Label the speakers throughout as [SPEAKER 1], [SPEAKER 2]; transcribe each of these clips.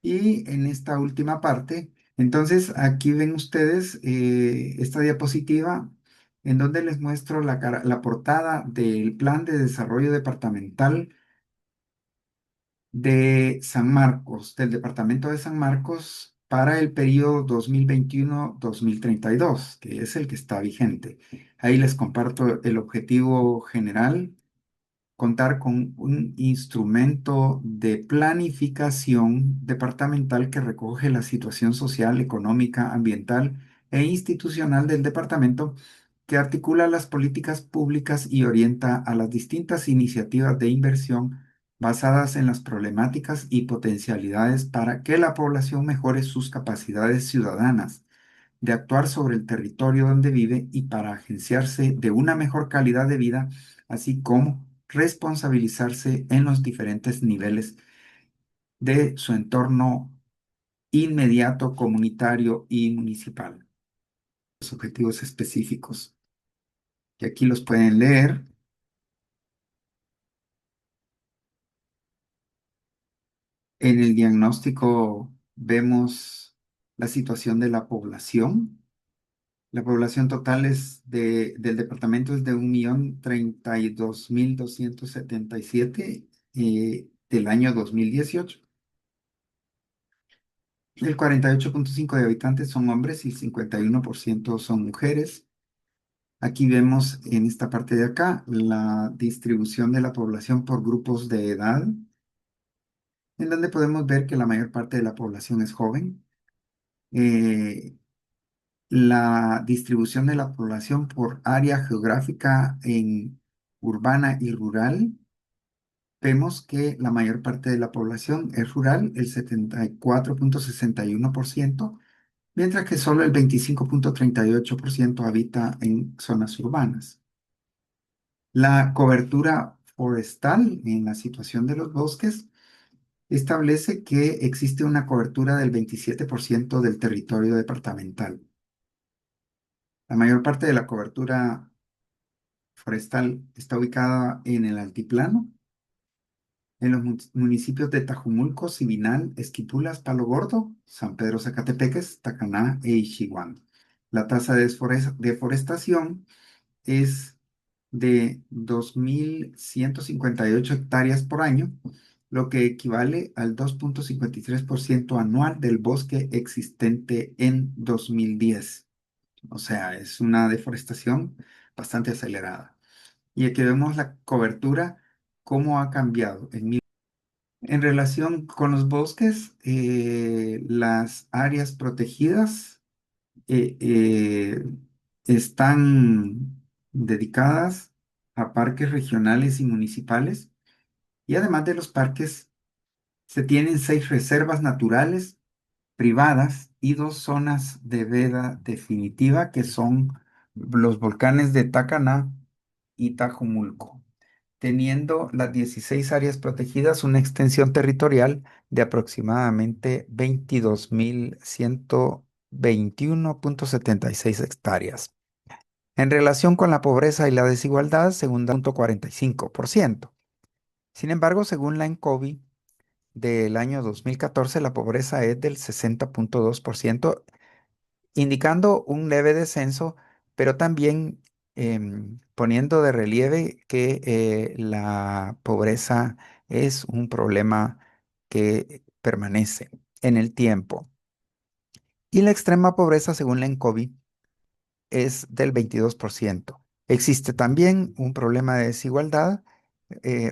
[SPEAKER 1] Y en esta última parte, entonces aquí ven ustedes esta diapositiva en donde les muestro la portada del Plan de Desarrollo Departamental de San Marcos, del Departamento de San Marcos para el periodo 2021-2032, que es el que está vigente. Ahí les comparto el objetivo general: contar con un instrumento de planificación departamental que recoge la situación social, económica, ambiental e institucional del departamento, que articula las políticas públicas y orienta a las distintas iniciativas de inversión basadas en las problemáticas y potencialidades para que la población mejore sus capacidades ciudadanas de actuar sobre el territorio donde vive y para agenciarse de una mejor calidad de vida, así como responsabilizarse en los diferentes niveles de su entorno inmediato, comunitario y municipal. Los objetivos específicos, que aquí los pueden leer. En el diagnóstico vemos la situación de la población. La población total del departamento es de 1.032.277 del año 2018. El 48,5% de habitantes son hombres y el 51% son mujeres. Aquí vemos en esta parte de acá la distribución de la población por grupos de edad, en donde podemos ver que la mayor parte de la población es joven. Eh, la distribución de la población por área geográfica en urbana y rural, vemos que la mayor parte de la población es rural, el 74,61%, mientras que solo el 25,38% habita en zonas urbanas. La cobertura forestal en la situación de los bosques establece que existe una cobertura del 27% del territorio departamental. La mayor parte de la cobertura forestal está ubicada en el altiplano, en los municipios de Tajumulco, Sibinal, Esquipulas, Palo Gordo, San Pedro Zacatepeques, Tacaná e Ixihuán. La tasa de deforestación es de 2.158 hectáreas por año, lo que equivale al 2,53% anual del bosque existente en 2010. O sea, es una deforestación bastante acelerada. Y aquí vemos la cobertura, cómo ha cambiado. En relación con los bosques, las áreas protegidas eh, eh, están dedicadas a parques regionales y municipales. Y además de los parques, se tienen 6 reservas naturales privadas y 2 zonas de veda definitiva, que son los volcanes de Tacaná y Tajumulco, teniendo las 16 áreas protegidas una extensión territorial de aproximadamente 22.121,76 hectáreas. En relación con la pobreza y la desigualdad, según 45%. Sin embargo, según la ENCOVI del año 2014, la pobreza es del 60,2%, indicando un leve descenso, pero también poniendo de relieve que la pobreza es un problema que permanece en el tiempo. Y la extrema pobreza, según la ENCOVI, es del 22%. Existe también un problema de desigualdad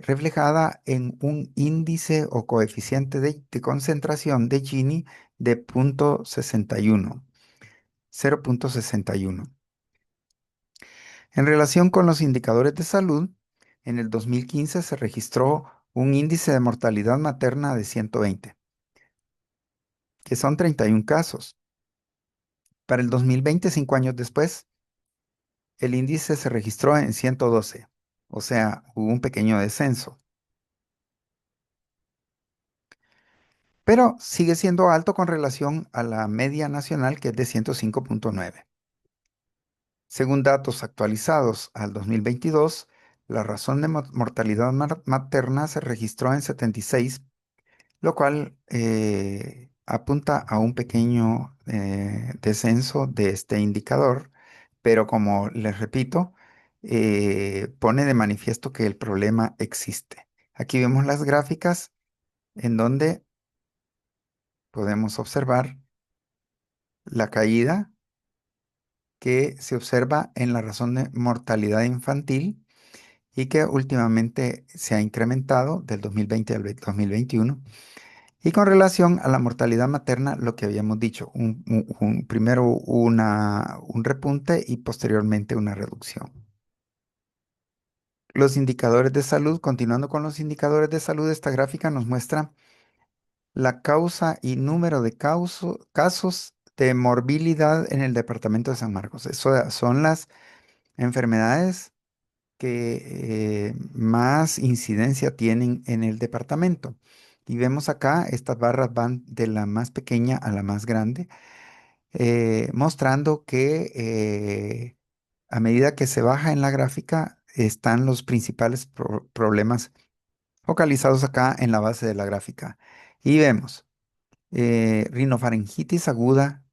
[SPEAKER 1] reflejada en un índice o coeficiente de concentración de Gini de 0,61. En relación con los indicadores de salud, en el 2015 se registró un índice de mortalidad materna de 120, que son 31 casos. Para el 2020, 5 años después, el índice se registró en 112, o sea, hubo un pequeño descenso, pero sigue siendo alto con relación a la media nacional, que es de 105,9. Según datos actualizados al 2022, la razón de mortalidad materna se registró en 76, lo cual apunta a un pequeño descenso de este indicador, pero como les repito, pone de manifiesto que el problema existe. Aquí vemos las gráficas en donde podemos observar la caída que se observa en la razón de mortalidad infantil y que últimamente se ha incrementado del 2020 al 2021. Y con relación a la mortalidad materna, lo que habíamos dicho, primero un repunte y posteriormente una reducción. Los indicadores de salud, continuando con los indicadores de salud, esta gráfica nos muestra la causa y número de casos de morbilidad en el departamento de San Marcos. Eso son las enfermedades que más incidencia tienen en el departamento. Y vemos acá, estas barras van de la más pequeña a la más grande, mostrando que a medida que se baja en la gráfica, están los principales problemas focalizados acá en la base de la gráfica. Y vemos rinofaringitis aguda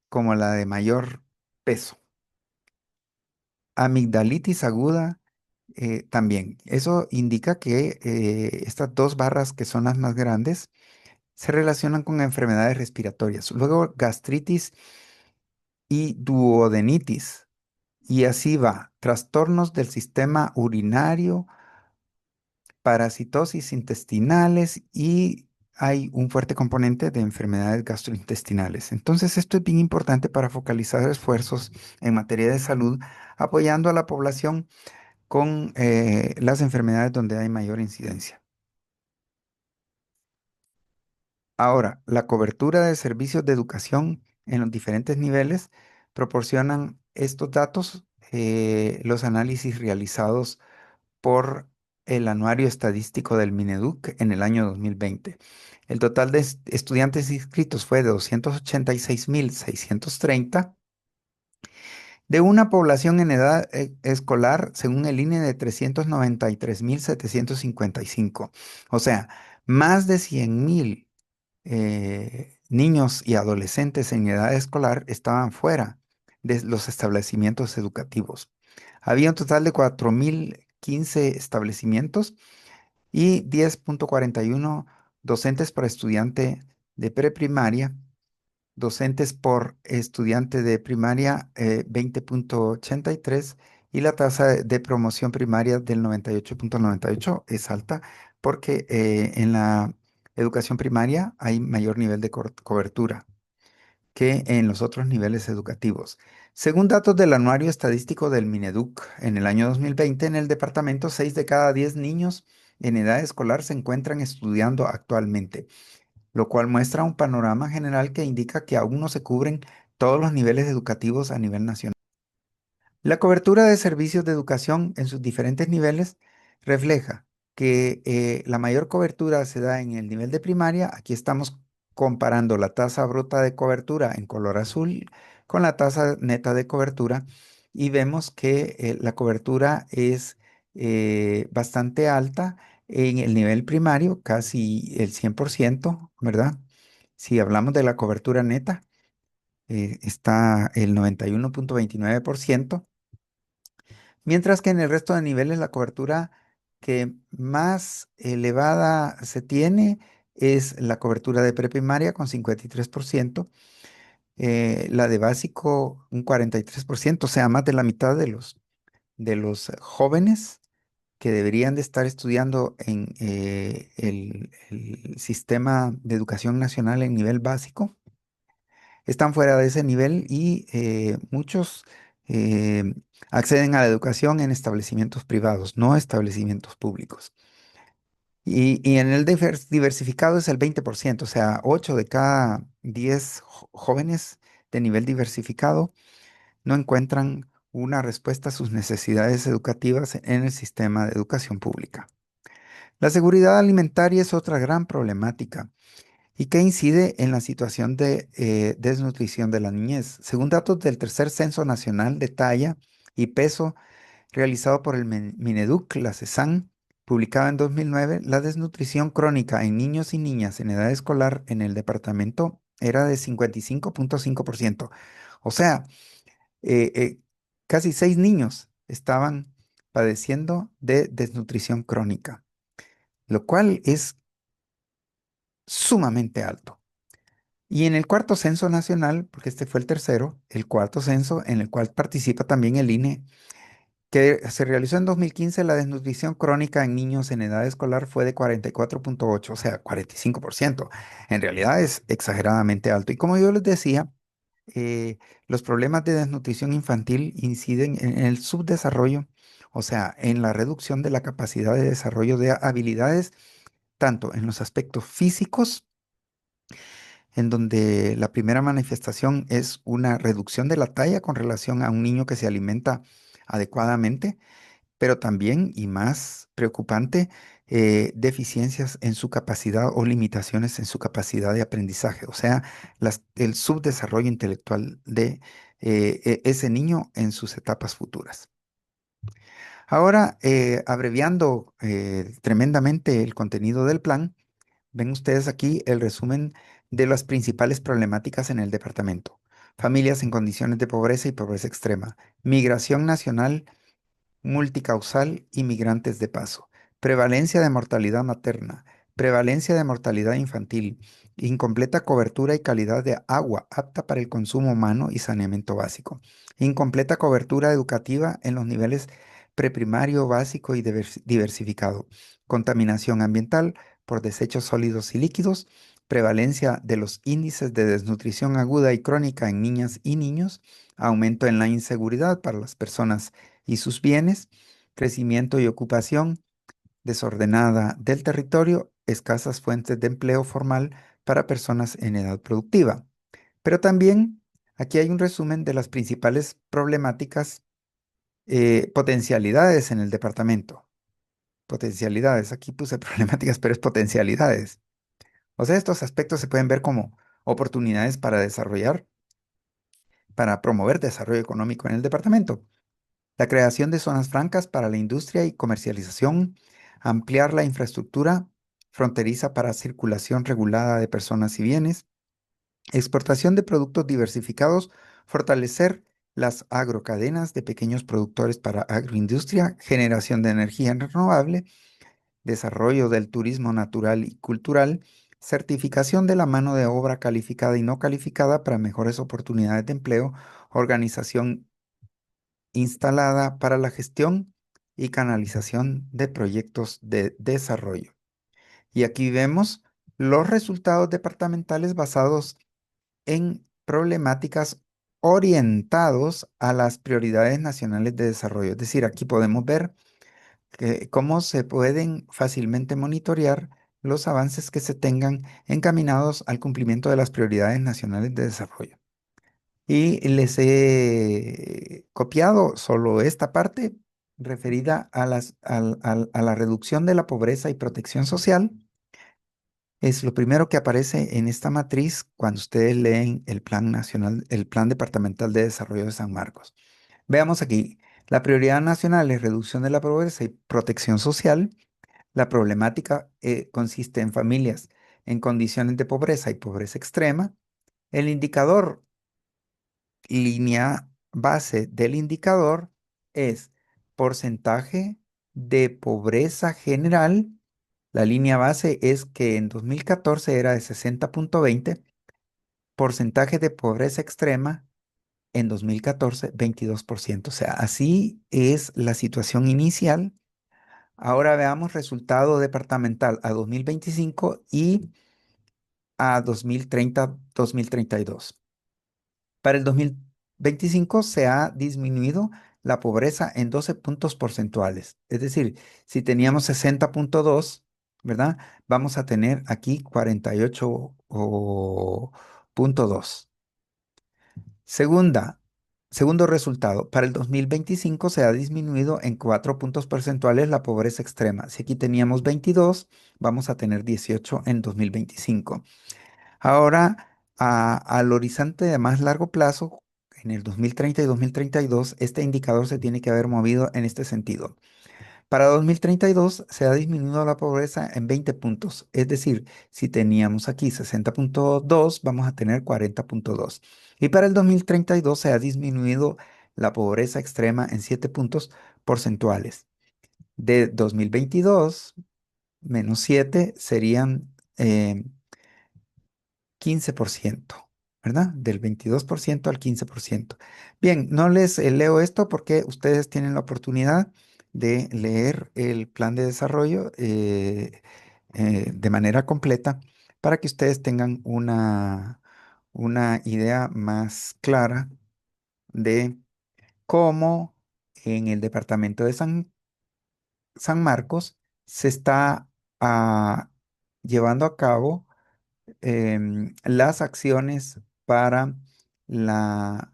[SPEAKER 1] como la de mayor peso, amigdalitis aguda también. Eso indica que estas dos barras, que son las más grandes, se relacionan con enfermedades respiratorias. Luego gastritis y duodenitis. Y así va. Trastornos del sistema urinario, parasitosis intestinales y hay un fuerte componente de enfermedades gastrointestinales. Entonces, esto es bien importante para focalizar esfuerzos en materia de salud, apoyando a la población con las enfermedades donde hay mayor incidencia. Ahora, la cobertura de servicios de educación en los diferentes niveles proporcionan estos datos, los análisis realizados por el Anuario Estadístico del Mineduc en el año 2020. El total de estudiantes inscritos fue de 286.630 de una población en edad escolar, según el INE, de 393.755. O sea, más de 100.000 niños y adolescentes en edad escolar estaban fuera de los establecimientos educativos. Había un total de 4.015 establecimientos y 10,41 docentes por estudiante de preprimaria, docentes por estudiante de primaria 20,83 y la tasa de promoción primaria del 98,98 es alta porque en la educación primaria hay mayor nivel de cobertura que en los otros niveles educativos. Según datos del Anuario Estadístico del Mineduc, en el año 2020 en el departamento 6 de cada 10 niños en edad escolar se encuentran estudiando actualmente, lo cual muestra un panorama general que indica que aún no se cubren todos los niveles educativos a nivel nacional. La cobertura de servicios de educación en sus diferentes niveles refleja que la mayor cobertura se da en el nivel de primaria. Aquí estamos comparando la tasa bruta de cobertura en color azul con la tasa neta de cobertura y vemos que la cobertura es bastante alta en el nivel primario, casi el 100%, ¿verdad? Si hablamos de la cobertura neta, está el 91,29%. Mientras que en el resto de niveles la cobertura que más elevada se tiene es la cobertura de preprimaria con 53%, la de básico un 43%, o sea, más de la mitad de los jóvenes que deberían de estar estudiando en el sistema de educación nacional en nivel básico están fuera de ese nivel y muchos eh, acceden a la educación en establecimientos privados, no establecimientos públicos. Y en el diversificado es el 20%, o sea, 8 de cada 10 jóvenes de nivel diversificado no encuentran una respuesta a sus necesidades educativas en el sistema de educación pública. La seguridad alimentaria es otra gran problemática y que incide en la situación de desnutrición de la niñez. Según datos del tercer Censo Nacional de Talla y Peso realizado por el Mineduc, la CESAN, publicado en 2009, la desnutrición crónica en niños y niñas en edad escolar en el departamento era de 55.5%. O sea, eh, eh, casi 6 niños estaban padeciendo de desnutrición crónica, lo cual es sumamente alto. Y en el cuarto censo nacional, porque este fue el tercero, el cuarto censo en el cual participa también el INE, que se realizó en 2015, la desnutrición crónica en niños en edad escolar fue de 44.8, o sea, 45%. En realidad es exageradamente alto. Y como yo les decía, los problemas de desnutrición infantil inciden en el subdesarrollo, o sea, en la reducción de la capacidad de desarrollo de habilidades, tanto en los aspectos físicos, en donde la primera manifestación es una reducción de la talla con relación a un niño que se alimenta adecuadamente, pero también, y más preocupante, deficiencias en su capacidad o limitaciones en su capacidad de aprendizaje, o sea, el subdesarrollo intelectual de ese niño en sus etapas futuras. Ahora, abreviando tremendamente el contenido del plan, ven ustedes aquí el resumen de las principales problemáticas en el departamento. Familias en condiciones de pobreza y pobreza extrema, migración nacional multicausal y migrantes de paso, prevalencia de mortalidad materna, prevalencia de mortalidad infantil, incompleta cobertura y calidad de agua apta para el consumo humano y saneamiento básico, incompleta cobertura educativa en los niveles preprimario, básico y diversificado, contaminación ambiental por desechos sólidos y líquidos, prevalencia de los índices de desnutrición aguda y crónica en niñas y niños, aumento en la inseguridad para las personas y sus bienes, crecimiento y ocupación desordenada del territorio, escasas fuentes de empleo formal para personas en edad productiva. Pero también aquí hay un resumen de las principales problemáticas, potencialidades en el departamento. Potencialidades, aquí puse problemáticas, pero es potencialidades. O sea, estos aspectos se pueden ver como oportunidades para desarrollar, para promover desarrollo económico en el departamento. La creación de zonas francas para la industria y comercialización, ampliar la infraestructura fronteriza para circulación regulada de personas y bienes, exportación de productos diversificados, fortalecer las agrocadenas de pequeños productores para agroindustria, generación de energía renovable, desarrollo del turismo natural y cultural, certificación de la mano de obra calificada y no calificada para mejores oportunidades de empleo, organización instalada para la gestión y canalización de proyectos de desarrollo. Y aquí vemos los resultados departamentales basados en problemáticas orientados a las prioridades nacionales de desarrollo. Es decir, aquí podemos ver cómo se pueden fácilmente monitorear los avances que se tengan encaminados al cumplimiento de las prioridades nacionales de desarrollo. Y les he copiado solo esta parte referida a a la reducción de la pobreza y protección social. Es lo primero que aparece en esta matriz cuando ustedes leen el Plan Nacional, el Plan Departamental de Desarrollo de San Marcos. Veamos aquí, la prioridad nacional es reducción de la pobreza y protección social. La problemática consiste en familias en condiciones de pobreza y pobreza extrema. El indicador línea base del indicador es porcentaje de pobreza general. La línea base es que en 2014 era de 60.20, porcentaje de pobreza extrema en 2014 22%. O sea, así es la situación inicial. Ahora veamos resultado departamental a 2025 y a 2030-2032. Para el 2025 se ha disminuido la pobreza en 12 puntos porcentuales. Es decir, si teníamos 60.2, ¿verdad? Vamos a tener aquí 48.2. Segundo resultado, para el 2025 se ha disminuido en 4 puntos porcentuales la pobreza extrema. Si aquí teníamos 22, vamos a tener 18 en 2025. Ahora, al horizonte de más largo plazo, en el 2030 y 2032, este indicador se tiene que haber movido en este sentido. Para 2032 se ha disminuido la pobreza en 20 puntos. Es decir, si teníamos aquí 60,2, vamos a tener 40,2. Y para el 2032 se ha disminuido la pobreza extrema en 7 puntos porcentuales. De 2022 menos 7 serían 15%, ¿verdad? Del 22% al 15%. Bien, no les leo esto porque ustedes tienen la oportunidad de leer el plan de desarrollo de manera completa para que ustedes tengan una idea más clara de cómo en el departamento de San Marcos se está ah, llevando a cabo las acciones para la,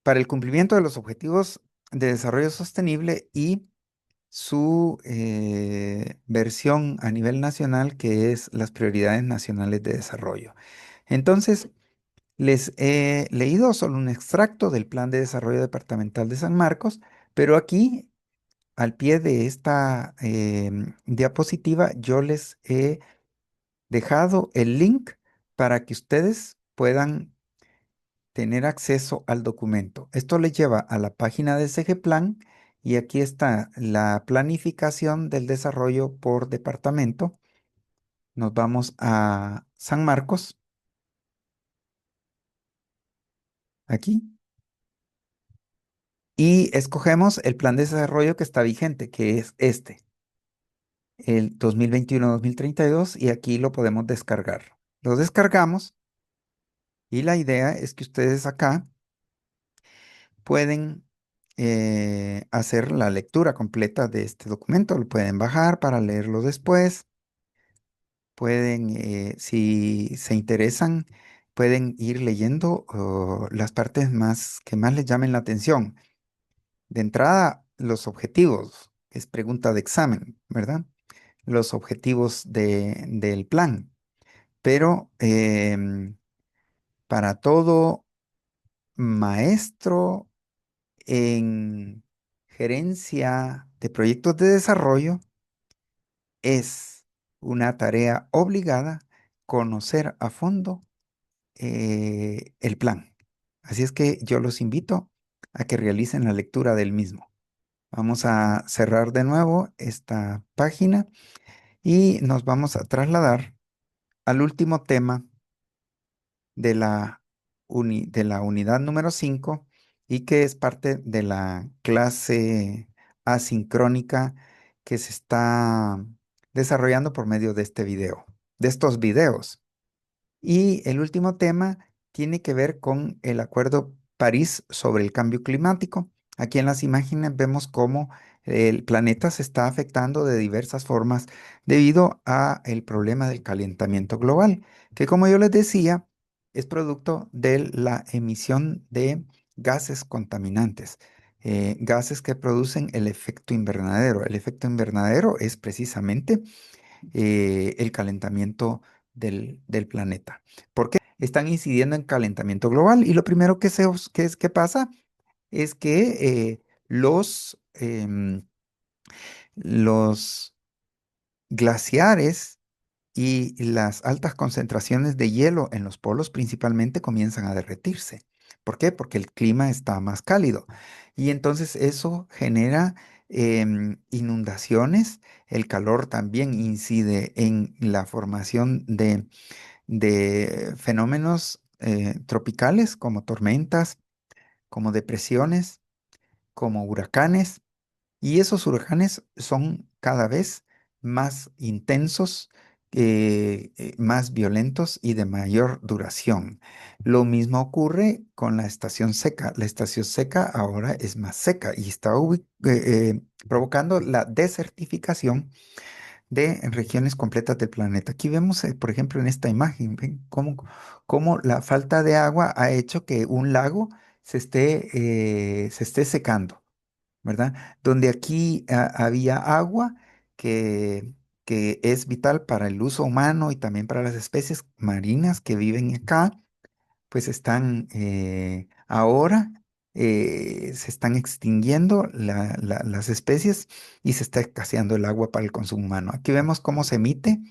[SPEAKER 1] para el cumplimiento de los objetivos de desarrollo sostenible y su versión a nivel nacional, que es las prioridades nacionales de desarrollo. Entonces, les he leído solo un extracto del Plan de Desarrollo Departamental de San Marcos, pero aquí, al pie de esta diapositiva, yo les he dejado el link para que ustedes puedan tener acceso al documento. Esto les lleva a la página de SG y aquí está la planificación del desarrollo por departamento. Nos vamos a San Marcos, aquí, y escogemos el plan de desarrollo que está vigente, que es este, el 2021-2032, y aquí lo podemos descargar. Lo descargamos y la idea es que ustedes acá pueden hacer la lectura completa de este documento. Lo pueden bajar para leerlo después. Pueden, si se interesan, pueden ir leyendo las partes más que más les llamen la atención. De entrada, los objetivos, es pregunta de examen, ¿verdad? Los objetivos del plan. Pero para todo maestro en gerencia de proyectos de desarrollo, es una tarea obligada conocer a fondo el plan. Así es que yo los invito a que realicen la lectura del mismo. Vamos a cerrar de nuevo esta página y nos vamos a trasladar al último tema de de la unidad número 5 y que es parte de la clase asincrónica que se está desarrollando por medio de este video, de estos videos. Y el último tema tiene que ver con el Acuerdo París sobre el cambio climático. Aquí en las imágenes vemos cómo el planeta se está afectando de diversas formas debido a el problema del calentamiento global, que como yo les decía, es producto de la emisión de gases contaminantes, gases que producen el efecto invernadero. El efecto invernadero es precisamente el calentamiento del planeta. ¿Por qué? Están incidiendo en calentamiento global y lo primero que pasa es que los glaciares y las altas concentraciones de hielo en los polos principalmente comienzan a derretirse. ¿Por qué? Porque el clima está más cálido. Y entonces eso genera inundaciones. El calor también incide en la formación de fenómenos tropicales como tormentas, como depresiones, como huracanes. Y esos huracanes son cada vez más intensos, más violentos y de mayor duración. Lo mismo ocurre con la estación seca. La estación seca ahora es más seca y está provocando la desertificación de regiones completas del planeta. Aquí vemos, por ejemplo, en esta imagen, ven cómo la falta de agua ha hecho que un lago se esté secando. ¿Verdad? Donde aquí había agua que es vital para el uso humano y también para las especies marinas que viven acá, pues están ahora. se están extinguiendo las especies y se está escaseando el agua para el consumo humano. Aquí vemos cómo se emite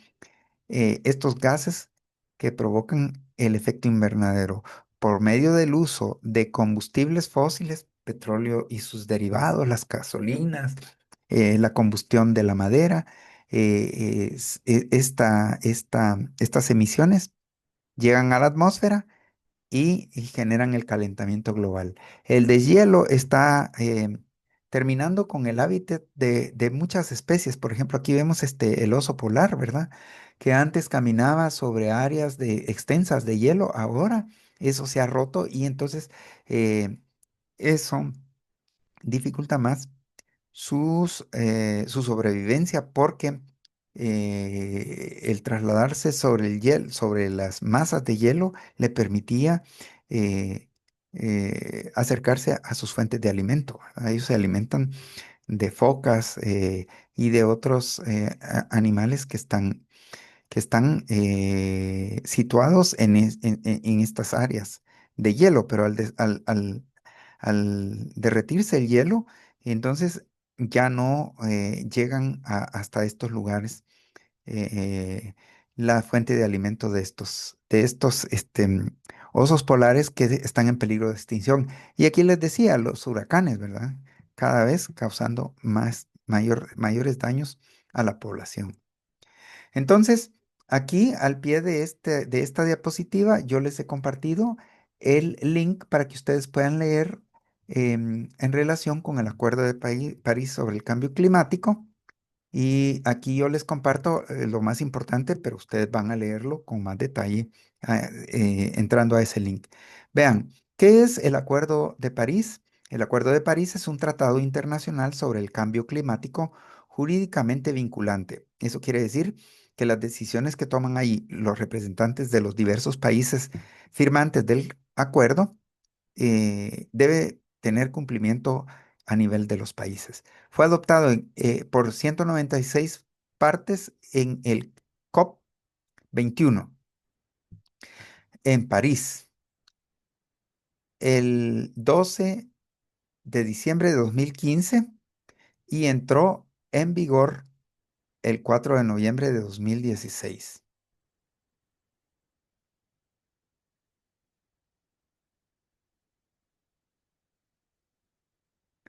[SPEAKER 1] estos gases que provocan el efecto invernadero por medio del uso de combustibles fósiles, petróleo y sus derivados, las gasolinas, la combustión de la madera. Estas emisiones llegan a la atmósfera y generan el calentamiento global. El deshielo está terminando con el hábitat de muchas especies. Por ejemplo, aquí vemos el oso polar, ¿verdad? Que antes caminaba sobre áreas extensas de hielo, ahora eso se ha roto y entonces eh, eso dificulta más su sobrevivencia porque el trasladarse sobre el hielo, sobre las masas de hielo le permitía eh, acercarse a sus fuentes de alimento. Ellos se alimentan de focas y de otros animales que están situados en estas áreas de hielo, pero al derretirse el hielo, entonces ya no llegan hasta estos lugares la fuente de alimento de estos osos polares que están en peligro de extinción. Y aquí les decía, los huracanes, ¿verdad? Cada vez causando mayores daños a la población. Entonces, aquí al pie de esta diapositiva, yo les he compartido el link para que ustedes puedan leer en relación con el Acuerdo de París sobre el cambio climático. Y aquí yo les comparto lo más importante, pero ustedes van a leerlo con más detalle entrando a ese link. Vean, ¿qué es el Acuerdo de París? El Acuerdo de París es un tratado internacional sobre el cambio climático jurídicamente vinculante. Eso quiere decir que las decisiones que toman ahí los representantes de los diversos países firmantes del acuerdo debe tener cumplimiento a nivel de los países. Fue adoptado por 196 partes en el COP 21 en París el 12 de diciembre de 2015 y entró en vigor el 4 de noviembre de 2016.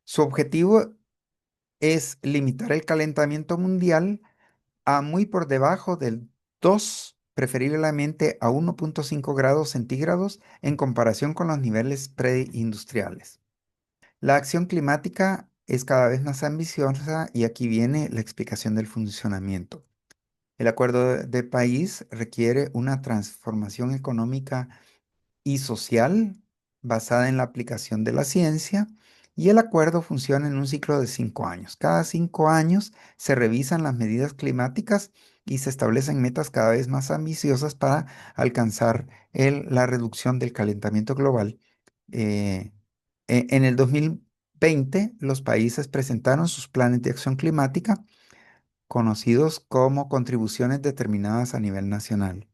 [SPEAKER 1] Su objetivo es limitar el calentamiento mundial a muy por debajo del 2, preferiblemente a 1,5 grados centígrados en comparación con los niveles preindustriales. La acción climática es cada vez más ambiciosa y aquí viene la explicación del funcionamiento. El acuerdo de país requiere una transformación económica y social basada en la aplicación de la ciencia y el acuerdo funciona en un ciclo de 5 años. Cada 5 años se revisan las medidas climáticas y se establecen metas cada vez más ambiciosas para alcanzar la reducción del calentamiento global. Eh, en el 2020, los países presentaron sus planes de acción climática, conocidos como contribuciones determinadas a nivel nacional.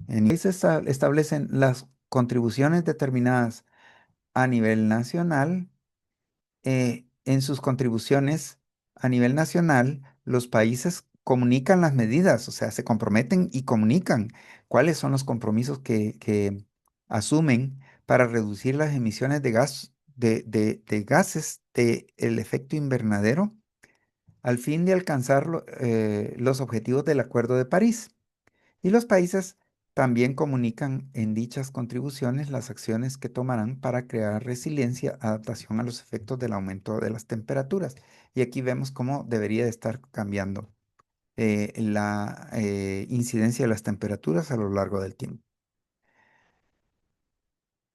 [SPEAKER 1] En países establecen las contribuciones determinadas a nivel nacional. En sus contribuciones a nivel nacional, los países comunican las medidas, o sea, se comprometen y comunican cuáles son los compromisos que asumen para reducir las emisiones de gases del efecto invernadero al fin de alcanzar los objetivos del Acuerdo de París. Y los países también comunican en dichas contribuciones las acciones que tomarán para crear resiliencia, adaptación a los efectos del aumento de las temperaturas. Y aquí vemos cómo debería de estar cambiando la incidencia de las temperaturas a lo largo del tiempo.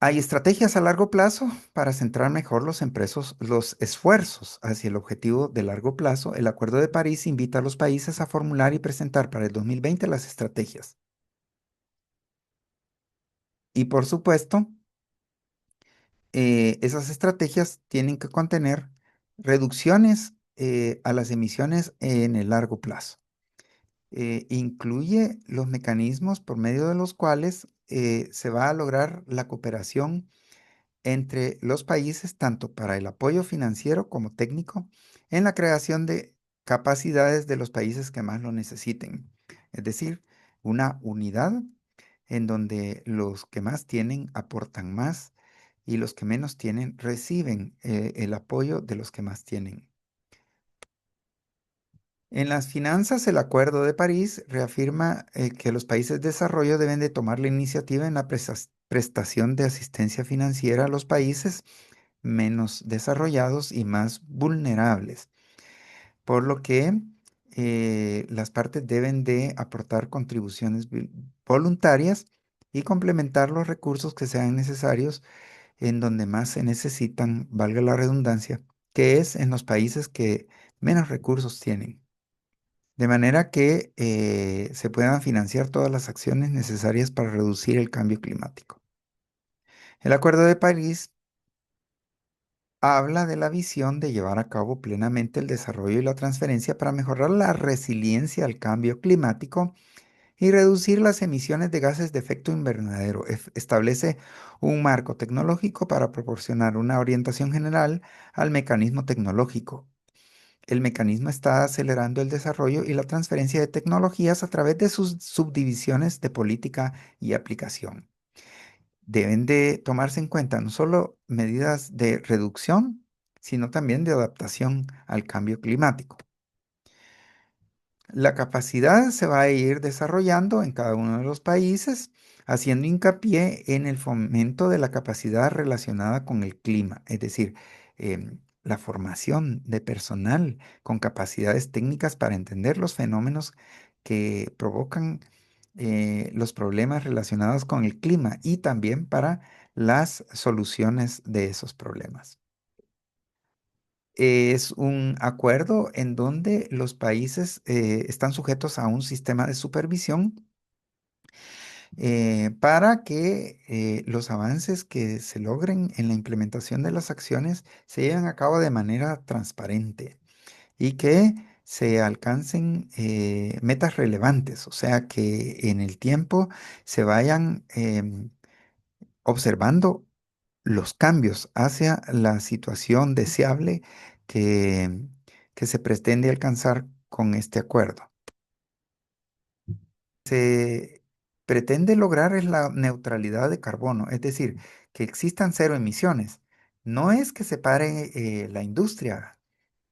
[SPEAKER 1] Hay estrategias a largo plazo para centrar mejor los esfuerzos hacia el objetivo de largo plazo. El Acuerdo de París invita a los países a formular y presentar para el 2020 las estrategias. Y por supuesto, esas estrategias tienen que contener reducciones a las emisiones en el largo plazo. Incluye los mecanismos por medio de los cuales se va a lograr la cooperación entre los países, tanto para el apoyo financiero como técnico, en la creación de capacidades de los países que más lo necesiten. Es decir, una unidad en donde los que más tienen aportan más y los que menos tienen reciben el apoyo de los que más tienen. En las finanzas, el Acuerdo de París reafirma que los países de desarrollo deben de tomar la iniciativa en la prestación de asistencia financiera a los países menos desarrollados y más vulnerables, por lo que las partes deben de aportar contribuciones voluntarias y complementar los recursos que sean necesarios en donde más se necesitan, valga la redundancia, que es en los países que menos recursos tienen, de manera que se puedan financiar todas las acciones necesarias para reducir el cambio climático. El Acuerdo de París habla de la visión de llevar a cabo plenamente el desarrollo y la transferencia para mejorar la resiliencia al cambio climático y reducir las emisiones de gases de efecto invernadero. Establece un marco tecnológico para proporcionar una orientación general al mecanismo tecnológico. El mecanismo está acelerando el desarrollo y la transferencia de tecnologías a través de sus subdivisiones de política y aplicación. Deben de tomarse en cuenta no solo medidas de reducción, sino también de adaptación al cambio climático. La capacidad se va a ir desarrollando en cada uno de los países, haciendo hincapié en el fomento de la capacidad relacionada con el clima, es decir, la formación de personal con capacidades técnicas para entender los fenómenos que provocan los problemas relacionados con el clima y también para las soluciones de esos problemas. Es un acuerdo en donde los países están sujetos a un sistema de supervisión para que los avances que se logren en la implementación de las acciones se lleven a cabo de manera transparente y que se alcancen metas relevantes, o sea, que en el tiempo se vayan observando los cambios hacia la situación deseable que, que se pretende alcanzar con este acuerdo. Se pretende lograr es la neutralidad de carbono, es decir, que existan cero emisiones. No es que se pare la industria,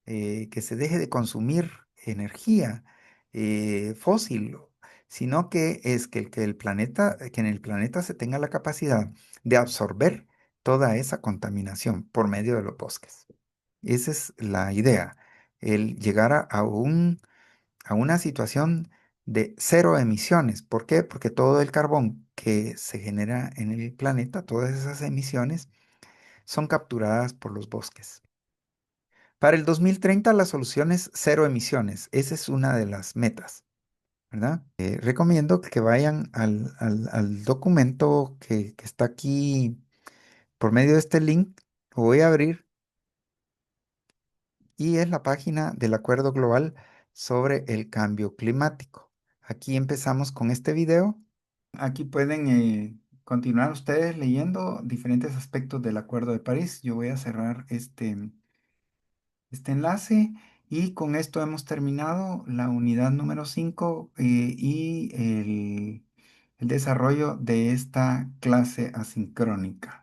[SPEAKER 1] que se deje de consumir energía fósil, sino que es que el planeta, que en el planeta se tenga la capacidad de absorber toda esa contaminación por medio de los bosques. Esa es la idea, el llegar a una situación de cero emisiones. ¿Por qué? Porque todo el carbón que se genera en el planeta, todas esas emisiones, son capturadas por los bosques. Para el 2030 la solución es cero emisiones. Esa es una de las metas, ¿verdad? Recomiendo que vayan al documento que está aquí por medio de este link. Lo voy a abrir y es la página del Acuerdo Global sobre el Cambio Climático. Aquí empezamos con este video. Aquí pueden continuar ustedes leyendo diferentes aspectos del Acuerdo de París. Yo voy a cerrar este enlace y con esto hemos terminado la unidad número 5 y el desarrollo de esta clase asincrónica.